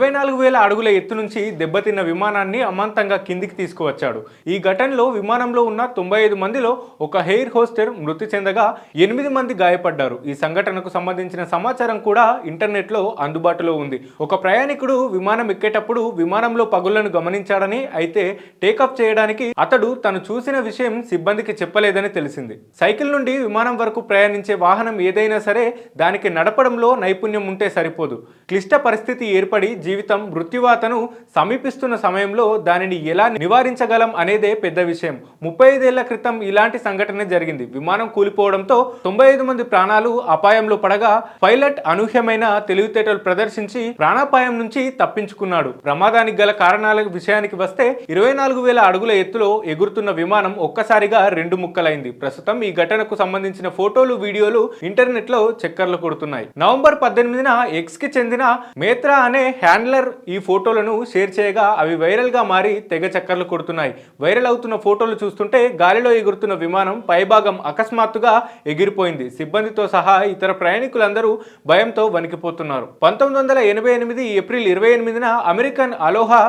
24,000 అడుగుల ఎత్తు నుంచి దెబ్బతిన్న విమానాన్ని అమాంతంగా కిందికి తీసుకువచ్చాడు. ఈ ఘటనలో విమానంలో ఉన్న 95 మందిలో ఒక ఎయిర్ హోస్టర్ మృతి చెందగా 8 మంది గాయపడ్డారు. ఈ సంఘటనకు సంబంధించిన సమాచారం కూడా ఇంటర్నెట్లో అందుబాటులో ఉంది. ఒక ప్రయాణికుడు విమానం ఎక్కేటప్పుడు విమానంలో పగుళ్లను గమనించాడని, అయితే టేకప్ చేయడానికి అతడు తను చూసిన విషయం సిబ్బందికి చెప్పలేదని తెలిసింది. సైకిల్ నుండి విమానం వరకు ప్రయాణించే వాహనం ఏదైనా సరే దానికి నడపడంలో నైపుణ్యం ఉంటే సరిపోదు. క్లిష్ట పరిస్థితి ఏర్పడి జీవితం మృత్యువాతను సమీపిస్తున్న సమయంలో దానిని ఎలా నివారించగలం అనేదే పెద్ద విషయం. 35 ఏళ్ల క్రితం ఇలాంటి సంఘటన జరిగింది. విమానం కూలిపోవడంతో 95 మంది ప్రాణాలు అపాయంలో పడగా పైలట్ అనూహ్యమైన తెలివితేటలు ప్రదర్శించి ప్రాణాపాయం నుంచి తప్పించుకున్నాడు. ప్రమాదానికి గల కారణాల విషయానికి వస్తే 24,000 అడుగుల ఎత్తులో ఎగురుతున్న విమానం ఒక్కసారిగా 2 ముక్కలైంది. ప్రస్తుతం ఈ ఘటనకు సంబంధించిన ఫోటోలు, వీడియోలు ఇంటర్నెట్ లో చక్కర్లు కొడుతున్నాయి. నవంబర్ 18న ఎక్స్ కి చెందిన మేత్రా అనే హ్యాండ్లర్ ఈ ఫోటోలను షేర్ చేయగా అవి వైరల్ గా మారి తెగ చక్కర్లు కొడుతున్నాయి. వైరల్ అవుతున్న ఫోటోలు చూస్తుంటే గాలిలో ఎగురుతున్న విమానం పైభాగం అకస్మాత్తుగా ఎగిరిపోయింది. సిబ్బందితో సహా ఇతర ప్రయాణికులందరూ భయంతో వణికిపోతున్నారు. 1988 ఏప్రిల్ 28న అమెరికన్ అలోహా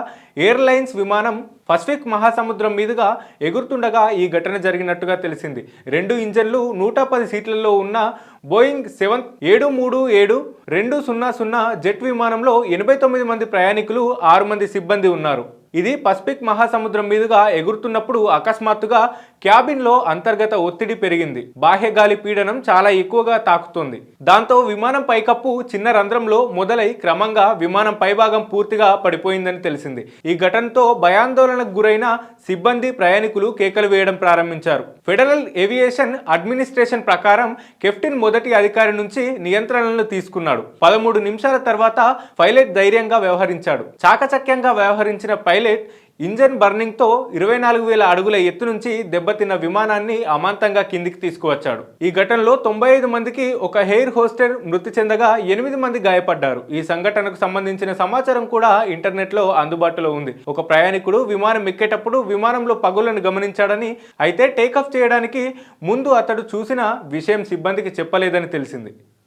ఎయిర్లైన్స్ విమానం పసిఫిక్ మహాసముద్రం మీదుగా ఎగురుతుండగా ఈ ఘటన జరిగినట్టుగా తెలిసింది. 2 ఇంజన్లు 110 సీట్లలో ఉన్న బోయింగ్ 737-200 జెట్ విమానంలో 89 మంది ప్రయాణికులు, 6 మంది సిబ్బంది ఉన్నారు. ఇది పసిఫిక్ మహాసముద్రం మీదుగా ఎగురుతున్నప్పుడు అకస్మాత్తుగా క్యాబిన్లో అంతర్గత ఒత్తిడి పెరిగింది. బాహ్య గాలి పీడనం చాలా ఎక్కువగా తాకుతోంది. దాంతో విమానం పైకప్పు చిన్న రంధ్రంలో మొదలై క్రమంగా విమానం పైభాగం పూర్తిగా పడిపోయిందని తెలిసింది. ఈ ఘటనతో భయాందోళనకు గురైన సిబ్బంది, ప్రయాణికులు కేకలు వేయడం ప్రారంభించారు. ఫెడరల్ ఏవియేషన్ అడ్మినిస్ట్రేషన్ ప్రకారం కెప్టెన్ మొదటి అధికారి నుంచి నియంత్రణలను తీసుకున్నాడు. 13 నిమిషాల తర్వాత పైలట్ ధైర్యంగా వ్యవహరించాడు. చాకచక్యంగా వ్యవహరించిన పైలట్ ఇంజన్ బర్నింగ్ తో 24,000 అడుగుల ఎత్తు నుంచి దెబ్బతిన్న విమానాన్ని అమాంతంగా కిందికి తీసుకువచ్చాడు. ఈ ఘటనలో 95 మందికి ఒక ఎయిర్ హోస్టర్ మృతి చెందగా 8 మంది గాయపడ్డారు. ఈ సంఘటనకు సంబంధించిన సమాచారం కూడా ఇంటర్నెట్ లో అందుబాటులో ఉంది. ఒక ప్రయాణికుడు విమానం ఎక్కేటప్పుడు విమానంలో పగుళ్లను గమనించాడని, అయితే టేకాఫ్ చేయడానికి ముందు అతడు చూసిన విషయం సిబ్బందికి చెప్పలేదని తెలిసింది.